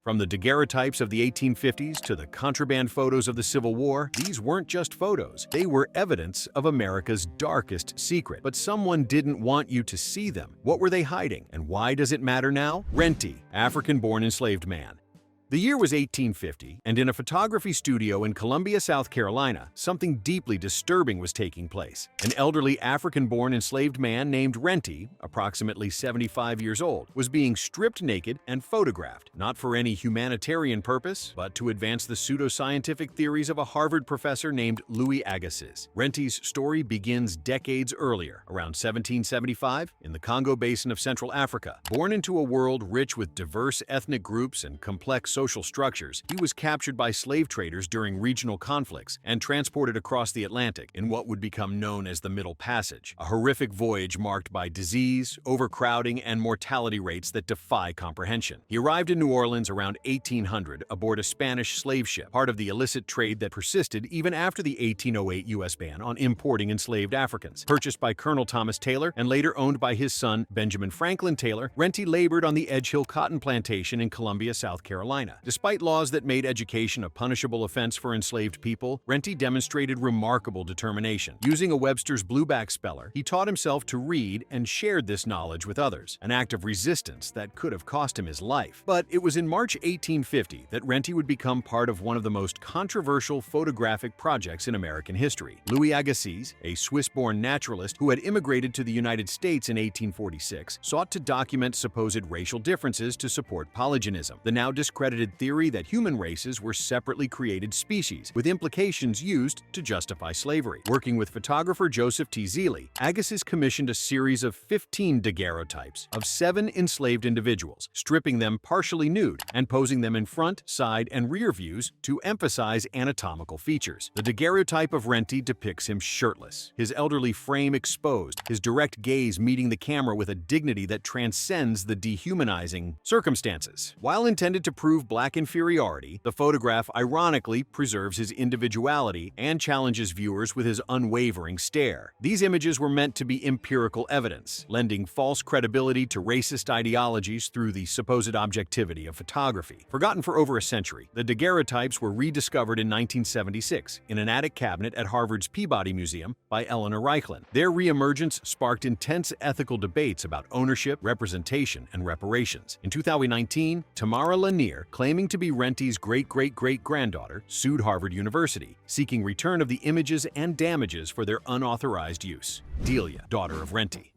From the daguerreotypes of the 1850s to the contraband photos of the Civil War, these weren't just photos. They were evidence of America's darkest secret. But someone didn't want you to see them. What were they hiding? And why does it matter now? Renty, African-born enslaved man. The year was 1850, and in a photography studio in Columbia, South Carolina, something deeply disturbing was taking place. An elderly African-born enslaved man named Renty, approximately 75 years old, was being stripped naked and photographed, not for any humanitarian purpose, but to advance the pseudoscientific theories of a Harvard professor named Louis Agassiz. Renty's story begins decades earlier, around 1775, in the Congo Basin of Central Africa. Born into a world rich with diverse ethnic groups and complex social structures, he was captured by slave traders during regional conflicts and transported across the Atlantic in what would become known as the Middle Passage, a horrific voyage marked by disease, overcrowding, and mortality rates that defy comprehension. He arrived in New Orleans around 1800 aboard a Spanish slave ship, part of the illicit trade that persisted even after the 1808 U.S. ban on importing enslaved Africans. Purchased by Colonel Thomas Taylor and later owned by his son Benjamin Franklin Taylor, Renty labored on the Edge Hill cotton plantation in Columbia, South Carolina. Despite laws that made education a punishable offense for enslaved people, Renty demonstrated remarkable determination. Using a Webster's Blueback speller, he taught himself to read and shared this knowledge with others, an act of resistance that could have cost him his life. But it was in March 1850 that Renty would become part of one of the most controversial photographic projects in American history. Louis Agassiz, a Swiss-born naturalist who had immigrated to the United States in 1846, sought to document supposed racial differences to support polygenism, the now discredited theory that human races were separately created species, with implications used to justify slavery. Working with photographer Joseph T. Zealy, Agassiz commissioned a series of 15 daguerreotypes of 7 enslaved individuals, stripping them partially nude and posing them in front, side, and rear views to emphasize anatomical features. The daguerreotype of Renty depicts him shirtless, his elderly frame exposed, his direct gaze meeting the camera with a dignity that transcends the dehumanizing circumstances. While intended to prove black inferiority, the photograph ironically preserves his individuality and challenges viewers with his unwavering stare. These images were meant to be empirical evidence, lending false credibility to racist ideologies through the supposed objectivity of photography. Forgotten for over a century, the daguerreotypes were rediscovered in 1976 in an attic cabinet at Harvard's Peabody Museum by Eleanor Reichlin. Their reemergence sparked intense ethical debates about ownership, representation, and reparations. In 2019, Tamara Lanier, claiming to be Renty's great-great-great-granddaughter, sued Harvard University, seeking return of the images and damages for their unauthorized use. Delia, daughter of Renty.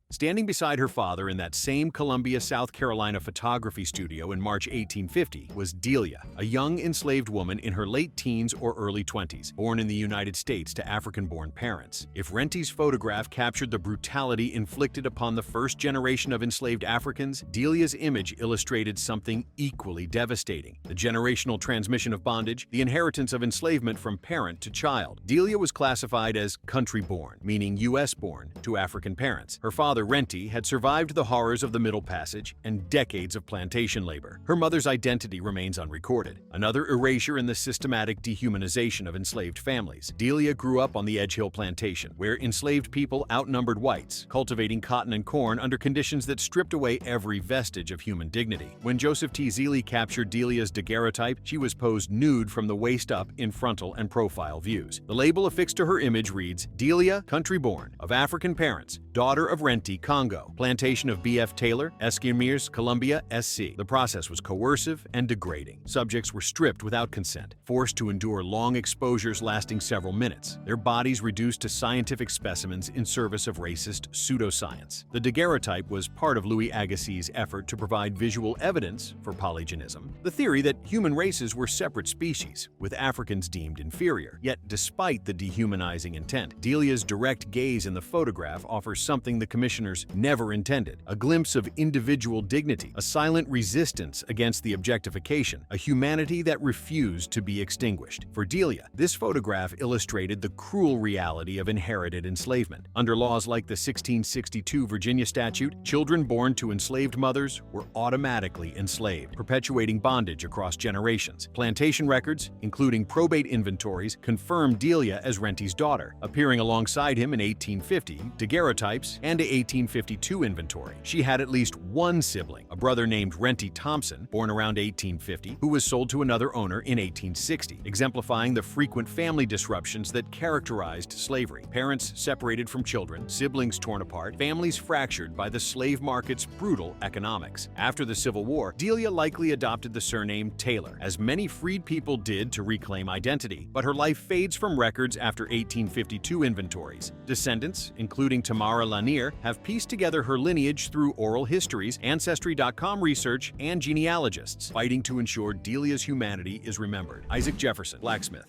Standing beside her father in that same Columbia, South Carolina photography studio in March 1850 was Delia, a young enslaved woman in her late teens or early 20s, born in the United States to African-born parents. If Renty's photograph captured the brutality inflicted upon the first generation of enslaved Africans, Delia's image illustrated something equally devastating: the generational transmission of bondage, the inheritance of enslavement from parent to child. Delia was classified as country-born, meaning U.S.-born, to African parents. Her father, Renty, had survived the horrors of the Middle Passage and decades of plantation labor. Her mother's identity remains unrecorded, another erasure in the systematic dehumanization of enslaved families. Delia grew up on the Edge Hill plantation, where enslaved people outnumbered whites, cultivating cotton and corn under conditions that stripped away every vestige of human dignity. When Joseph T. Zealy captured Delia's daguerreotype, she was posed nude from the waist up in frontal and profile views. The label affixed to her image reads, "Delia, country-born, of African parents, daughter of Renty, Congo, plantation of B.F. Taylor, Esquimers, Columbia, SC." The process was coercive and degrading. Subjects were stripped without consent, forced to endure long exposures lasting several minutes, their bodies reduced to scientific specimens in service of racist pseudoscience. The daguerreotype was part of Louis Agassiz's effort to provide visual evidence for polygenism, the theory that human races were separate species, with Africans deemed inferior. Yet, despite the dehumanizing intent, Delia's direct gaze in the photograph offers something the commissioners never intended: a glimpse of individual dignity, a silent resistance against the objectification, a humanity that refused to be extinguished. For Delia, this photograph illustrated the cruel reality of inherited enslavement. Under laws like the 1662 Virginia Statute, children born to enslaved mothers were automatically enslaved, perpetuating bondage across generations. Plantation records, including probate inventories, confirmed Delia as Renty's daughter. Appearing alongside him in 1850, daguerreotypes, and a 1852 inventory. She had at least one sibling, a brother named Renty Thompson, born around 1850, who was sold to another owner in 1860, exemplifying the frequent family disruptions that characterized slavery. Parents separated from children, siblings torn apart, families fractured by the slave market's brutal economics. After the Civil War, Delia likely adopted the surname Taylor, as many freed people did to reclaim identity, but her life fades from records after 1852 inventories. Descendants, including Tamara Lanier, have pieced together her lineage through oral histories, Ancestry.com research, and genealogists, fighting to ensure Delia's humanity is remembered. Isaac Jefferson, blacksmith.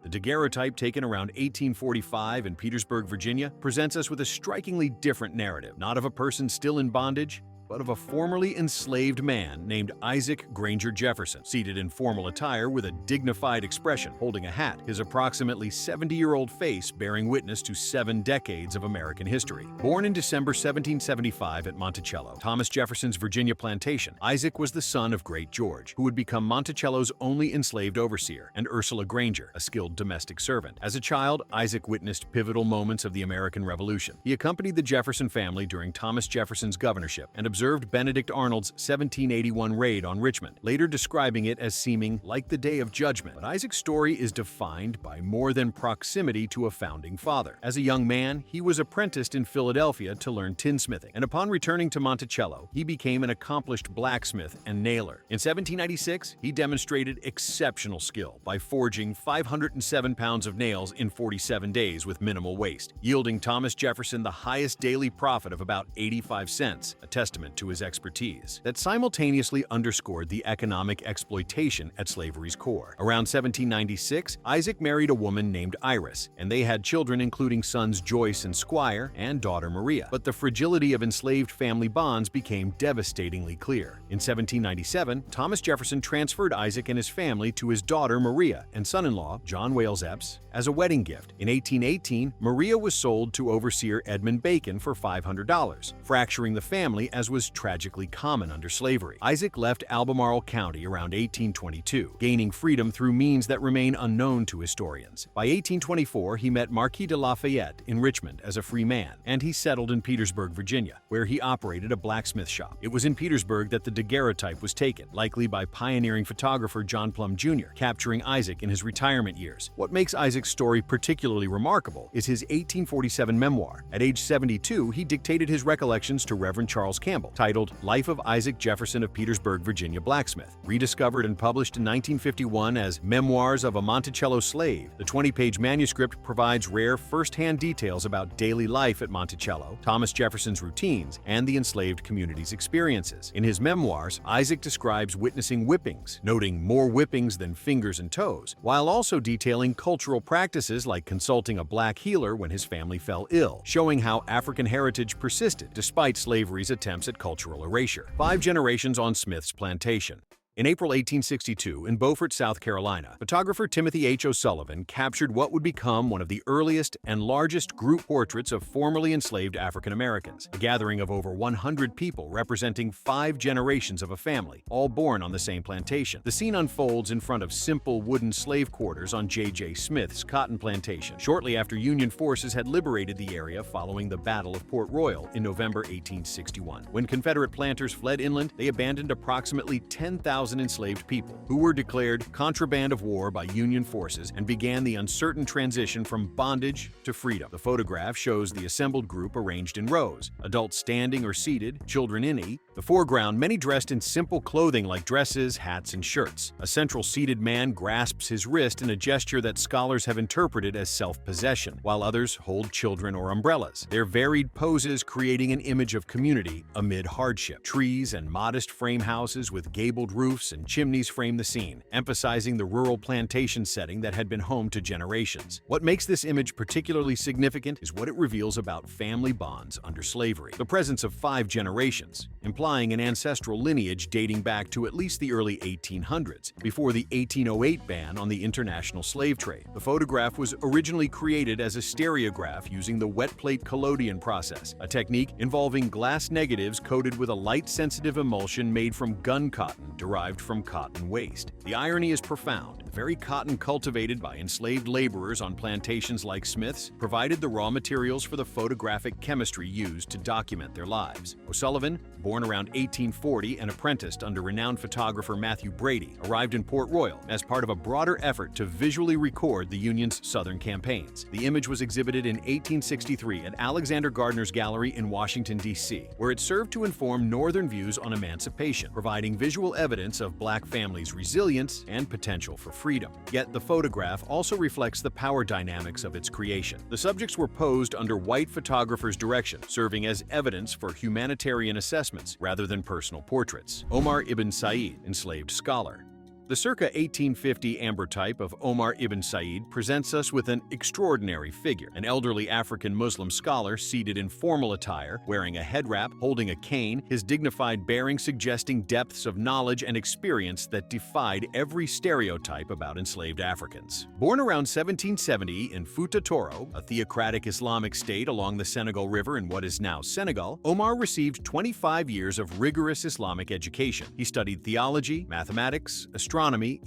The daguerreotype taken around 1845 in Petersburg, Virginia, presents us with a strikingly different narrative, not of a person still in bondage, but of a formerly enslaved man named Isaac Granger Jefferson, seated in formal attire with a dignified expression, holding a hat, his approximately 70-year-old face bearing witness to 7 decades of American history. Born in December 1775 at Monticello, Thomas Jefferson's Virginia plantation, Isaac was the son of Great George, who would become Monticello's only enslaved overseer, and Ursula Granger, a skilled domestic servant. As a child, Isaac witnessed pivotal moments of the American Revolution. He accompanied the Jefferson family during Thomas Jefferson's governorship and observed Benedict Arnold's 1781 raid on Richmond, later describing it as seeming like the Day of Judgment. But Isaac's story is defined by more than proximity to a founding father. As a young man, he was apprenticed in Philadelphia to learn tinsmithing, and upon returning to Monticello, he became an accomplished blacksmith and nailer. In 1796, he demonstrated exceptional skill by forging 507 pounds of nails in 47 days with minimal waste, yielding Thomas Jefferson the highest daily profit of about 85 cents, a testament to his expertise that simultaneously underscored the economic exploitation at slavery's core. Around 1796, Isaac married a woman named Iris, and they had children including sons Joyce and Squire and daughter Maria. But the fragility of enslaved family bonds became devastatingly clear. In 1797, Thomas Jefferson transferred Isaac and his family to his daughter Maria and son-in-law John Wales Epps as a wedding gift. In 1818, Maria was sold to overseer Edmund Bacon for $500, fracturing the family as was tragically common under slavery. Isaac left Albemarle County around 1822, gaining freedom through means that remain unknown to historians. By 1824, he met Marquis de Lafayette in Richmond as a free man, and he settled in Petersburg, Virginia, where he operated a blacksmith shop. It was in Petersburg that the daguerreotype was taken, likely by pioneering photographer John Plum Jr., capturing Isaac in his retirement years. What makes Isaac's story particularly remarkable is his 1847 memoir. At age 72, he dictated his recollections to Reverend Charles Campbell, titled Life of Isaac Jefferson of Petersburg, Virginia Blacksmith. Rediscovered and published in 1951 as Memoirs of a Monticello Slave, the 20-page manuscript provides rare first-hand details about daily life at Monticello, Thomas Jefferson's routines, and the enslaved community's experiences. In his memoirs, Isaac describes witnessing whippings, noting more whippings than fingers and toes, while also detailing cultural practices like consulting a black healer when his family fell ill, showing how African heritage persisted despite slavery's attempts at cultural erasure. 5 generations on Smith's plantation. In April 1862, in Beaufort, South Carolina, photographer Timothy H. O'Sullivan captured what would become one of the earliest and largest group portraits of formerly enslaved African Americans, a gathering of over 100 people representing 5 generations of a family, all born on the same plantation. The scene unfolds in front of simple wooden slave quarters on J.J. Smith's cotton plantation, shortly after Union forces had liberated the area following the Battle of Port Royal in November 1861. When Confederate planters fled inland, they abandoned approximately 10,000 enslaved people, who were declared contraband of war by Union forces and began the uncertain transition from bondage to freedom. The photograph shows the assembled group arranged in rows, adults standing or seated, children in the foreground, many dressed in simple clothing like dresses, hats, and shirts. A central seated man grasps his wrist in a gesture that scholars have interpreted as self-possession, while others hold children or umbrellas, their varied poses creating an image of community amid hardship. Trees and modest frame houses with gabled roofs and chimneys frame the scene, emphasizing the rural plantation setting that had been home to generations. What makes this image particularly significant is what it reveals about family bonds under slavery. The presence of 5 generations, implying an ancestral lineage dating back to at least the early 1800s, before the 1808 ban on the international slave trade. The photograph was originally created as a stereograph using the wet plate collodion process, a technique involving glass negatives coated with a light-sensitive emulsion made from gun cotton derived derived from cotton waste. The irony is profound. The very cotton cultivated by enslaved laborers on plantations like Smith's provided the raw materials for the photographic chemistry used to document their lives. O'Sullivan, born around 1840 and apprenticed under renowned photographer Matthew Brady, arrived in Port Royal as part of a broader effort to visually record the Union's Southern campaigns. The image was exhibited in 1863 at Alexander Gardner's Gallery in Washington, D.C., where it served to inform Northern views on emancipation, providing visual evidence of Black families' resilience and potential for freedom. Yet the photograph also reflects the power dynamics of its creation. The subjects were posed under white photographers' direction, serving as evidence for humanitarian assessments rather than personal portraits. Omar ibn Said, enslaved scholar. The circa 1850 ambrotype of Omar ibn Said presents us with an extraordinary figure, an elderly African Muslim scholar seated in formal attire, wearing a head wrap, holding a cane, his dignified bearing suggesting depths of knowledge and experience that defied every stereotype about enslaved Africans. Born around 1770 in Fouta Toro, a theocratic Islamic state along the Senegal River in what is now Senegal, Omar received 25 years of rigorous Islamic education. He studied theology, mathematics, astronomy,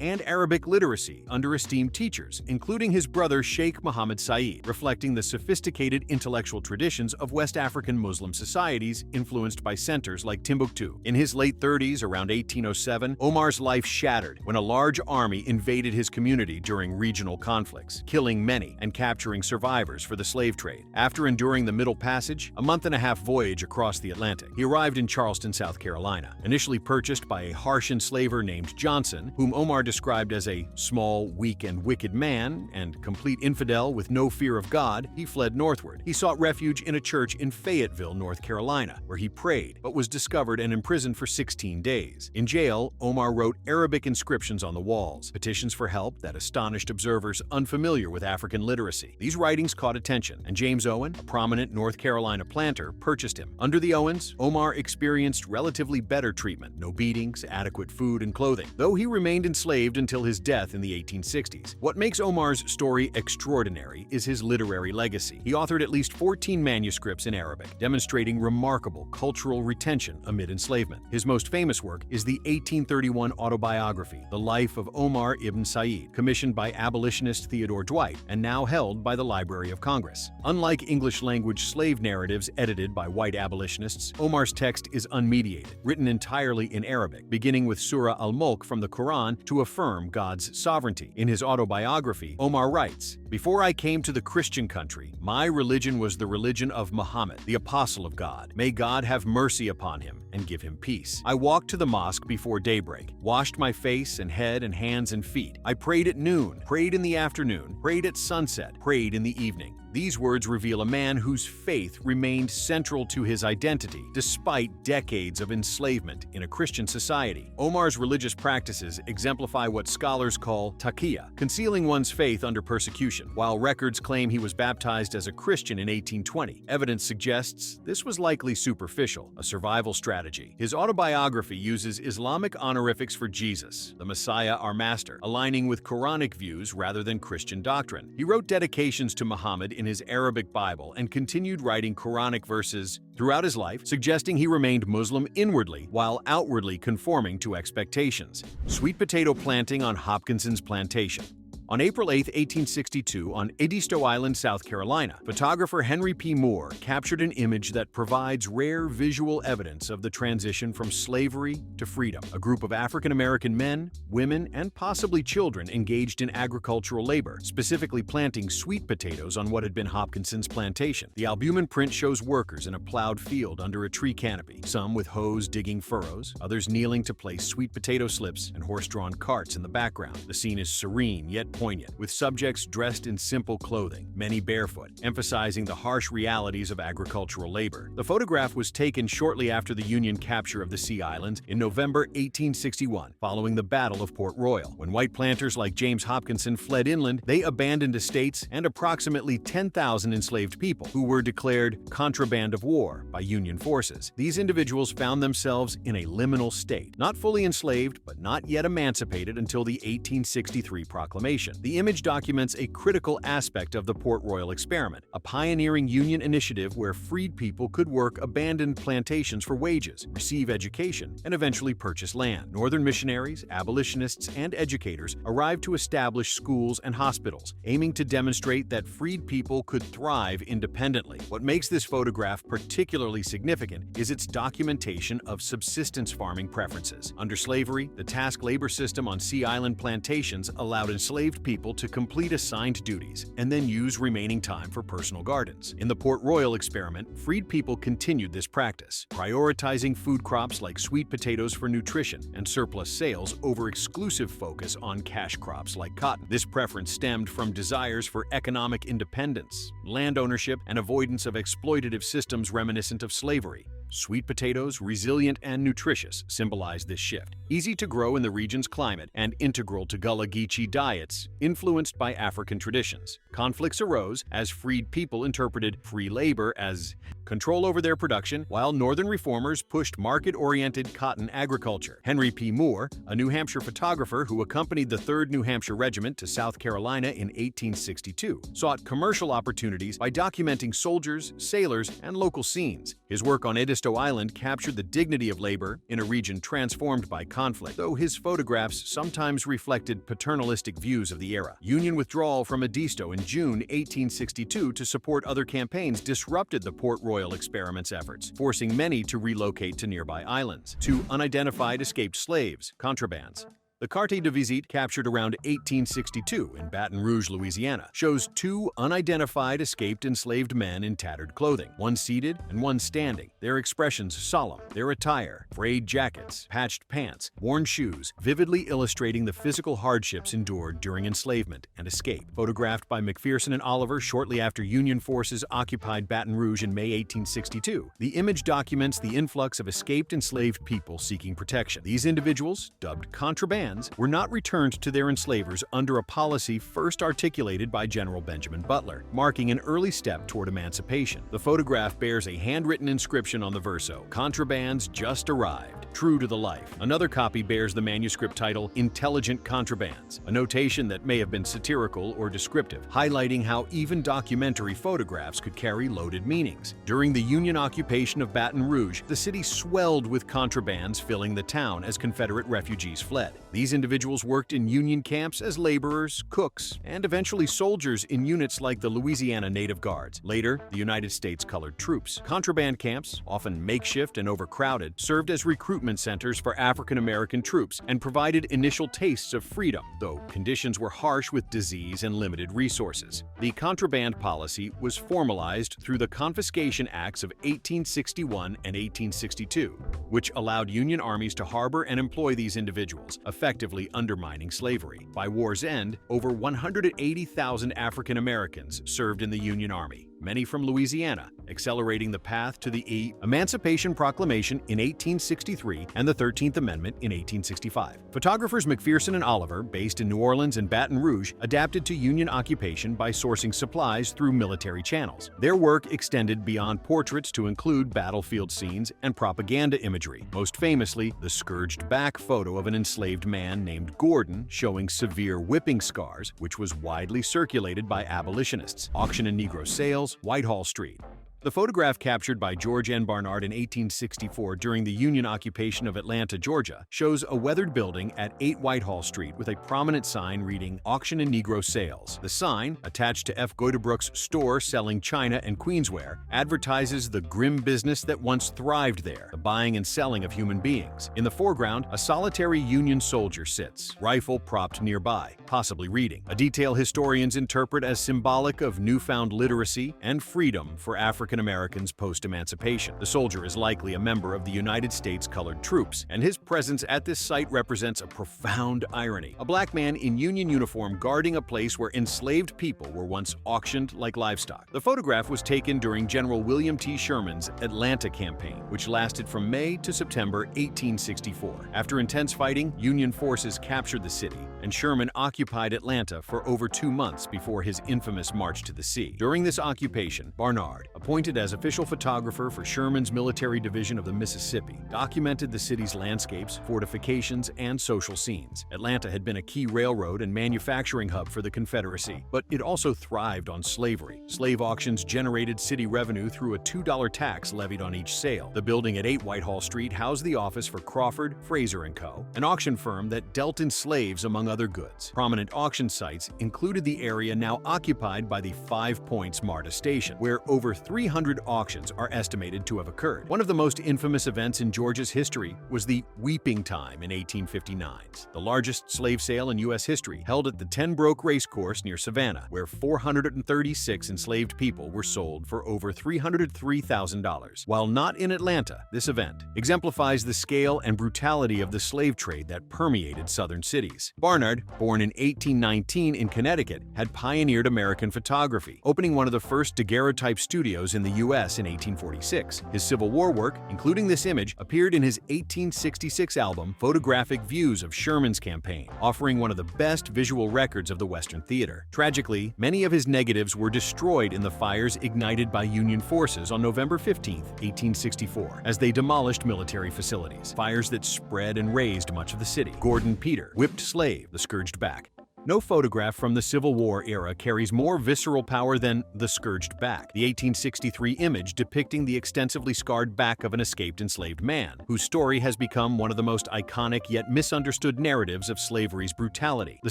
and Arabic literacy under esteemed teachers, including his brother Sheikh Mohammed Said, reflecting the sophisticated intellectual traditions of West African Muslim societies influenced by centers like Timbuktu. In his late 30s, around 1807, Omar's life shattered when a large army invaded his community during regional conflicts, killing many and capturing survivors for the slave trade. After enduring the Middle Passage, a month-and-a-half voyage across the Atlantic, he arrived in Charleston, South Carolina. Initially purchased by a harsh enslaver named Johnson, whom Omar described as a small, weak, and wicked man and complete infidel with no fear of God, he fled northward. He sought refuge in a church in Fayetteville, North Carolina, where he prayed, but was discovered and imprisoned for 16 days. In jail, Omar wrote Arabic inscriptions on the walls, petitions for help that astonished observers unfamiliar with African literacy. These writings caught attention, and James Owen, a prominent North Carolina planter, purchased him. Under the Owens, Omar experienced relatively better treatment, no beatings, adequate food and clothing, though he remained enslaved until his death in the 1860s. What makes Omar's story extraordinary is his literary legacy. He authored at least 14 manuscripts in Arabic, demonstrating remarkable cultural retention amid enslavement. His most famous work is the 1831 autobiography, The Life of Omar ibn Said, commissioned by abolitionist Theodore Dwight and now held by the Library of Congress. Unlike English-language slave narratives edited by white abolitionists, Omar's text is unmediated, written entirely in Arabic, beginning with Surah al-Mulk from the Quran to affirm God's sovereignty. In his autobiography, Omar writes, "Before I came to the Christian country, my religion was the religion of Muhammad, the apostle of God. May God have mercy upon him and give him peace. I walked to the mosque before daybreak, washed my face and head and hands and feet. I prayed at noon, prayed in the afternoon, prayed at sunset, prayed in the evening." These words reveal a man whose faith remained central to his identity despite decades of enslavement in a Christian society. Omar's religious practices exemplify what scholars call taqiyya, concealing one's faith under persecution. While records claim he was baptized as a Christian in 1820, evidence suggests this was likely superficial, a survival strategy. His autobiography uses Islamic honorifics for Jesus, the Messiah, our Master, aligning with Quranic views rather than Christian doctrine. He wrote dedications to Muhammad in his Arabic Bible and continued writing Quranic verses throughout his life, suggesting he remained Muslim inwardly while outwardly conforming to expectations. Sweet potato planting on Hopkinson's plantation. On April 8, 1862, on Edisto Island, South Carolina, photographer Henry P. Moore captured an image that provides rare visual evidence of the transition from slavery to freedom. A group of African-American men, women, and possibly children engaged in agricultural labor, specifically planting sweet potatoes on what had been Hopkinson's plantation. The albumin print shows workers in a plowed field under a tree canopy, some with hoes digging furrows, others kneeling to place sweet potato slips, and horse-drawn carts in the background. The scene is serene yet poignant, with subjects dressed in simple clothing, many barefoot, emphasizing the harsh realities of agricultural labor. The photograph was taken shortly after the Union capture of the Sea Islands in November 1861, following the Battle of Port Royal. When white planters like James Hopkinson fled inland, they abandoned estates and approximately 10,000 enslaved people, who were declared contraband of war by Union forces. These individuals found themselves in a liminal state, not fully enslaved, but not yet emancipated until the 1863 proclamation. tradition. The image documents a critical aspect of the Port Royal experiment, a pioneering Union initiative where freed people could work abandoned plantations for wages, receive education, and eventually purchase land. Northern missionaries, abolitionists, and educators arrived to establish schools and hospitals, aiming to demonstrate that freed people could thrive independently. What makes this photograph particularly significant is its documentation of subsistence farming preferences. Under slavery, the task labor system on Sea Island plantations allowed enslaved people to complete assigned duties and then use remaining time for personal gardens. In the Port Royal experiment, freed people continued this practice, prioritizing food crops like sweet potatoes for nutrition and surplus sales over exclusive focus on cash crops like cotton. This preference stemmed from desires for economic independence, land ownership, and avoidance of exploitative systems reminiscent of slavery. Sweet potatoes, resilient and nutritious, symbolize this shift. Easy to grow in the region's climate and integral to Gullah Geechee diets, influenced by African traditions. Conflicts arose as freed people interpreted free labor as control over their production, while Northern reformers pushed market-oriented cotton agriculture. Henry P. Moore, a New Hampshire photographer who accompanied the 3rd New Hampshire Regiment to South Carolina in 1862, sought commercial opportunities by documenting soldiers, sailors, and local scenes. His work on Edisto Island captured the dignity of labor in a region transformed by conflict, though his photographs sometimes reflected paternalistic views of the era. Union withdrawal from Edisto in June 1862 to support other campaigns disrupted the Port Royal experiment's efforts, forcing many to relocate to nearby islands. 2 unidentified escaped slaves, contrabands. The Carte de Visite, captured around 1862 in Baton Rouge, Louisiana, shows 2 unidentified escaped enslaved men in tattered clothing, one seated and one standing, their expressions solemn, their attire, frayed jackets, patched pants, worn shoes, vividly illustrating the physical hardships endured during enslavement and escape. Photographed by McPherson and Oliver shortly after Union forces occupied Baton Rouge in May 1862, the image documents the influx of escaped enslaved people seeking protection. These individuals, dubbed contraband, were not returned to their enslavers under a policy first articulated by General Benjamin Butler, marking an early step toward emancipation. The photograph bears a handwritten inscription on the verso, "Contrabands just arrived," true to the life. Another copy bears the manuscript title, "Intelligent Contrabands," a notation that may have been satirical or descriptive, highlighting how even documentary photographs could carry loaded meanings. During the Union occupation of Baton Rouge, the city swelled with contrabands filling the town as Confederate refugees fled. These individuals worked in Union camps as laborers, cooks, and eventually soldiers in units like the Louisiana Native Guards, later the United States Colored Troops. Contraband camps, often makeshift and overcrowded, served as recruitment centers for African American troops and provided initial tastes of freedom, though conditions were harsh with disease and limited resources. The contraband policy was formalized through the Confiscation Acts of 1861 and 1862, which allowed Union armies to harbor and employ these individuals, effectively undermining slavery. By war's end, over 180,000 African Americans served in the Union Army, many from Louisiana, accelerating the path to the Emancipation Proclamation in 1863 and the 13th Amendment in 1865. Photographers McPherson and Oliver, based in New Orleans and Baton Rouge, adapted to Union occupation by sourcing supplies through military channels. Their work extended beyond portraits to include battlefield scenes and propaganda imagery, most famously the scourged back photo of an enslaved man named Gordon showing severe whipping scars, which was widely circulated by abolitionists. Auction and Negro sales, Whitehall Street. The photograph captured by George N. Barnard in 1864 during the Union occupation of Atlanta, Georgia, shows a weathered building at 8 Whitehall Street with a prominent sign reading Auction and Negro Sales. The sign, attached to F. Goedebrook's store selling china and queensware, advertises the grim business that once thrived there, the buying and selling of human beings. In the foreground, a solitary Union soldier sits, rifle propped nearby, possibly reading, a detail historians interpret as symbolic of newfound literacy and freedom for African Americans post-emancipation. The soldier is likely a member of the United States Colored Troops, and his presence at this site represents a profound irony. A black man in Union uniform guarding a place where enslaved people were once auctioned like livestock. The photograph was taken during General William T. Sherman's Atlanta campaign, which lasted from May to September 1864. After intense fighting, Union forces captured the city, and Sherman occupied Atlanta for over 2 months before his infamous march to the sea. During this occupation, Barnard, appointed as official photographer for Sherman's military division of the Mississippi, documented the city's landscapes, fortifications, and social scenes. Atlanta had been a key railroad and manufacturing hub for the Confederacy, but it also thrived on slavery. Slave auctions generated city revenue through a $2 tax levied on each sale. The building at 8 Whitehall Street housed the office for Crawford, Fraser & Co., an auction firm that dealt in slaves among other goods. Prominent auction sites included the area now occupied by the 5 Points MARTA station, where over 300 auctions are estimated to have occurred. One of the most infamous events in Georgia's history was the Weeping Time in 1859, the largest slave sale in U.S. history, held at the Ten Broeck Racecourse near Savannah, where 436 enslaved people were sold for over $303,000. While not in Atlanta, this event exemplifies the scale and brutality of the slave trade that permeated southern cities. Barnard, born in 1819 in Connecticut, had pioneered American photography, opening one of the first daguerreotype studios in the U.S. in 1846. His Civil War work, including this image, appeared in his 1866 album Photographic Views of Sherman's Campaign, offering one of the best visual records of the Western theater. Tragically, many of his negatives were destroyed in the fires ignited by Union forces on November 15, 1864, as they demolished military facilities, fires that spread and razed much of the city. Gordon Peter, whipped slave, the scourged back. No photograph from the Civil War era carries more visceral power than The Scourged Back, the 1863 image depicting the extensively scarred back of an escaped enslaved man, whose story has become one of the most iconic yet misunderstood narratives of slavery's brutality. The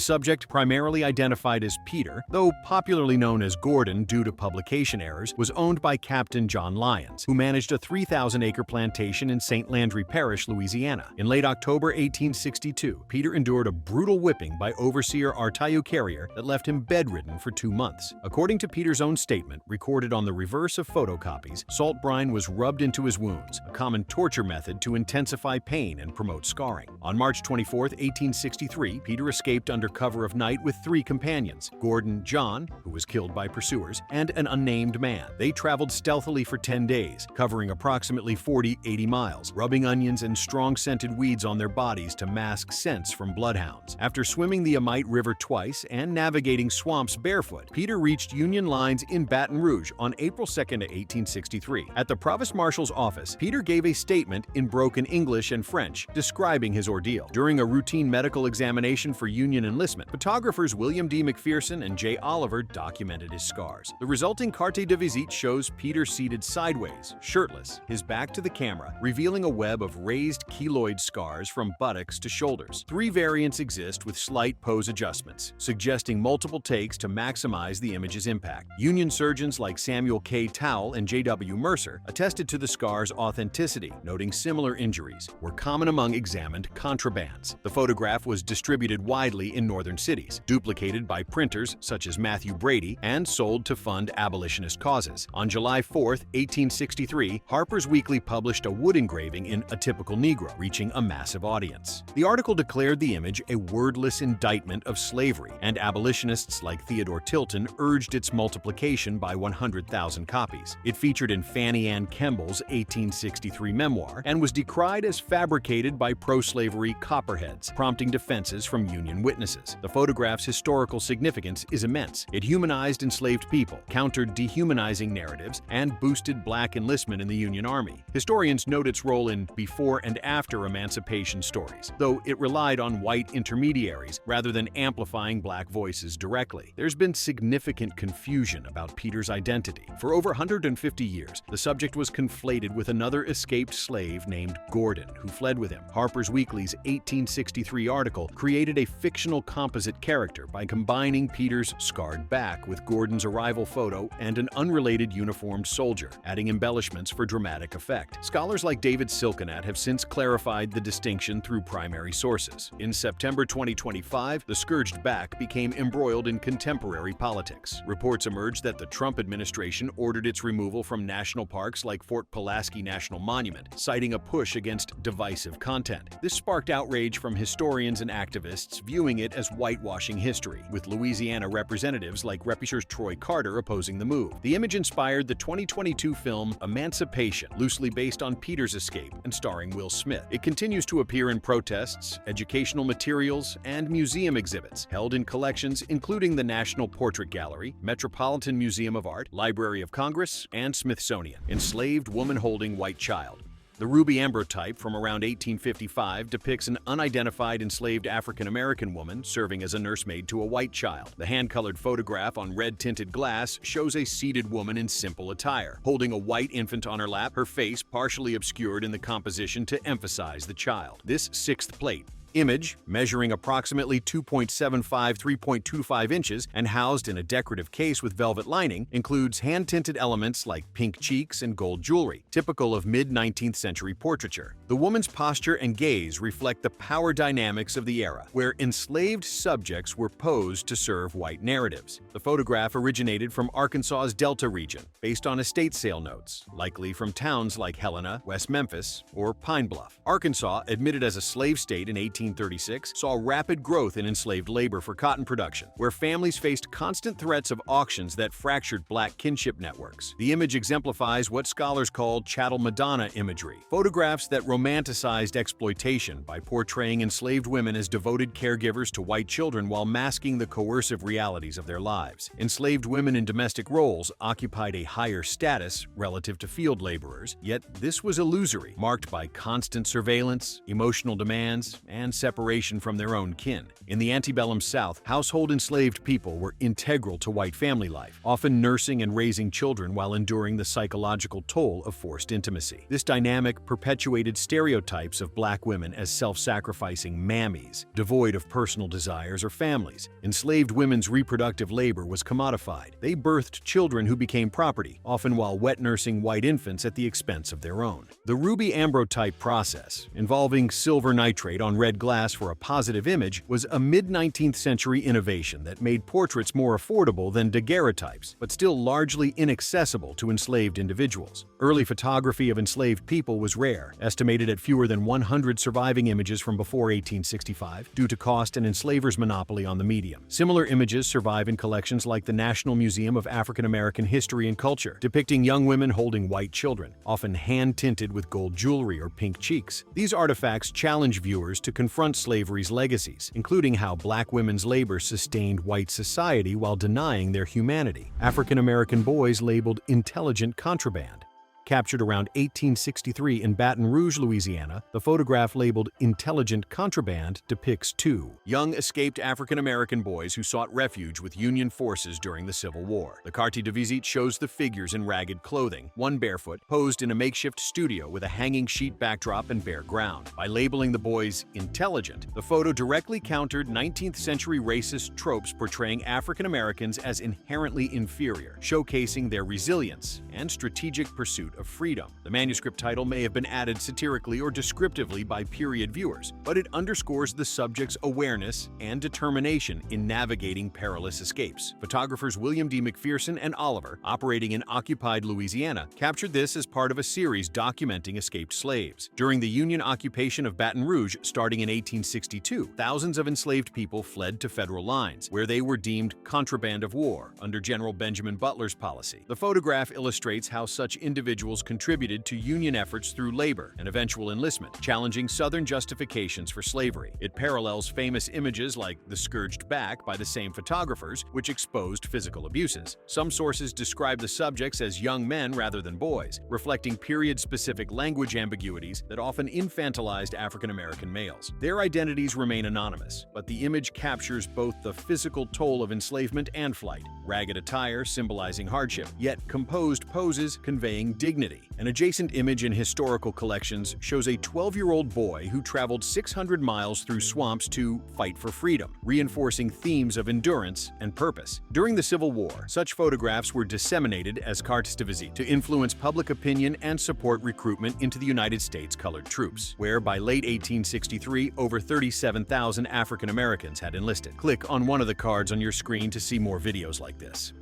subject, primarily identified as Peter, though popularly known as Gordon due to publication errors, was owned by Captain John Lyons, who managed a 3,000-acre plantation in St. Landry Parish, Louisiana. In late October 1862, Peter endured a brutal whipping by overseer Artayo Carrier that left him bedridden for 2 months. According to Peter's own statement, recorded on the reverse of photocopies, salt brine was rubbed into his wounds, a common torture method to intensify pain and promote scarring. On March 24, 1863, Peter escaped under cover of night with 3 companions: Gordon John, who was killed by pursuers, and an unnamed man. They traveled stealthily for 10 days, covering approximately 40-80 miles, rubbing onions and strong-scented weeds on their bodies to mask scents from bloodhounds. After swimming the Amite River twice and navigating swamps barefoot, Peter reached Union lines in Baton Rouge on April 2, 1863. At the Provost Marshal's office, Peter gave a statement in broken English and French describing his ordeal. During a routine medical examination for Union enlistment, photographers William D. McPherson and J. Oliver documented his scars. The resulting carte de visite shows Peter seated sideways, shirtless, his back to the camera, revealing a web of raised keloid scars from buttocks to shoulders. 3 variants exist with slight pose adjustments, suggesting multiple takes to maximize the image's impact. Union surgeons like Samuel K. Towle and J.W. Mercer attested to the scars' authenticity, noting similar injuries were common among examined contrabands. The photograph was distributed widely in northern cities, duplicated by printers such as Matthew Brady, and sold to fund abolitionist causes. On July 4, 1863, Harper's Weekly published a wood engraving in A Typical Negro, reaching a massive audience. The article declared the image a wordless indictment of slavery, and abolitionists like Theodore Tilton urged its multiplication by 100,000 copies. It featured in Fanny Ann Kemble's 1863 memoir and was decried as fabricated by pro-slavery copperheads, prompting defenses from Union witnesses. The photograph's historical significance is immense. It humanized enslaved people, countered dehumanizing narratives, and boosted black enlistment in the Union Army. Historians note its role in before and after emancipation stories, though it relied on white intermediaries rather than amplifying black voices directly. There's been significant confusion about Peter's identity. For over 150 years, the subject was conflated with another escaped slave named Gordon, who fled with him. Harper's Weekly's 1863 article created a fictional composite character by combining Peter's scarred back with Gordon's arrival photo and an unrelated uniformed soldier, adding embellishments for dramatic effect. Scholars like David Silkenat have since clarified the distinction through primary sources. In September 2025, The Scourge scourged back became embroiled in contemporary politics. Reports emerged that the Trump administration ordered its removal from national parks like Fort Pulaski National Monument, citing a push against divisive content. This sparked outrage from historians and activists viewing it as whitewashing history, with Louisiana representatives like Representative Troy Carter opposing the move. The image inspired the 2022 film Emancipation, loosely based on Peter's escape and starring Will Smith. It continues to appear in protests, educational materials, and museum exhibits held in collections including the National Portrait Gallery, Metropolitan Museum of Art, Library of Congress, and Smithsonian. Enslaved woman holding white child. The ruby ambrotype from around 1855 depicts an unidentified enslaved African-American woman serving as a nursemaid to a white child. The hand-colored photograph on red-tinted glass shows a seated woman in simple attire, holding a white infant on her lap, her face partially obscured in the composition to emphasize the child. This sixth plate image, measuring approximately 2.75–3.25 inches and housed in a decorative case with velvet lining, includes hand-tinted elements like pink cheeks and gold jewelry, typical of mid-19th century portraiture. The woman's posture and gaze reflect the power dynamics of the era, where enslaved subjects were posed to serve white narratives. The photograph originated from Arkansas's Delta region, based on estate sale notes, likely from towns like Helena, West Memphis, or Pine Bluff. Arkansas, admitted as a slave state in 1836, saw rapid growth in enslaved labor for cotton production, where families faced constant threats of auctions that fractured black kinship networks. The image exemplifies what scholars call chattel Madonna imagery, photographs that romanticized exploitation by portraying enslaved women as devoted caregivers to white children while masking the coercive realities of their lives. Enslaved women in domestic roles occupied a higher status relative to field laborers, yet this was illusory, marked by constant surveillance, emotional demands, and separation from their own kin. In the antebellum South, household enslaved people were integral to white family life, often nursing and raising children while enduring the psychological toll of forced intimacy. This dynamic perpetuated stereotypes of black women as self-sacrificing mammies, devoid of personal desires or families. Enslaved women's reproductive labor was commodified. They birthed children who became property, often while wet nursing white infants at the expense of their own. The ruby ambrotype process, involving silver nitrate on red glass for a positive image, was a mid-19th century innovation that made portraits more affordable than daguerreotypes, but still largely inaccessible to enslaved individuals. Early photography of enslaved people was rare, estimated at fewer than 100 surviving images from before 1865, due to cost and enslavers' monopoly on the medium. Similar images survive in collections like the National Museum of African American History and Culture, depicting young women holding white children, often hand-tinted with gold jewelry or pink cheeks. These artifacts challenge viewers to confront slavery's legacies, including how black women's labor sustained white society while denying their humanity. African American boys labeled intelligent contraband. Captured around 1863 in Baton Rouge, Louisiana, the photograph labeled Intelligent Contraband depicts two young escaped African-American boys who sought refuge with Union forces during the Civil War. The carte de visite shows the figures in ragged clothing, one barefoot, posed in a makeshift studio with a hanging sheet backdrop and bare ground. By labeling the boys intelligent, the photo directly countered 19th century racist tropes portraying African-Americans as inherently inferior, showcasing their resilience and strategic pursuit of freedom. The manuscript title may have been added satirically or descriptively by period viewers, but it underscores the subject's awareness and determination in navigating perilous escapes. Photographers William D. McPherson and Oliver, operating in occupied Louisiana, captured this as part of a series documenting escaped slaves. During the Union occupation of Baton Rouge starting in 1862, thousands of enslaved people fled to federal lines, where they were deemed contraband of war under General Benjamin Butler's policy. The photograph illustrates how such individuals contributed to Union efforts through labor and eventual enlistment, challenging Southern justifications for slavery. It parallels famous images like the scourged back by the same photographers, which exposed physical abuses. Some sources describe the subjects as young men rather than boys, reflecting period-specific language ambiguities that often infantilized African-American males. Their identities remain anonymous, but the image captures both the physical toll of enslavement and flight, ragged attire symbolizing hardship, yet composed poses conveying dignity dignity. An adjacent image in historical collections shows a 12-year-old boy who traveled 600 miles through swamps to fight for freedom, reinforcing themes of endurance and purpose. During the Civil War, such photographs were disseminated as cartes de visite to influence public opinion and support recruitment into the United States colored troops, where by late 1863, over 37,000 African Americans had enlisted. Click on one of the cards on your screen to see more videos like this.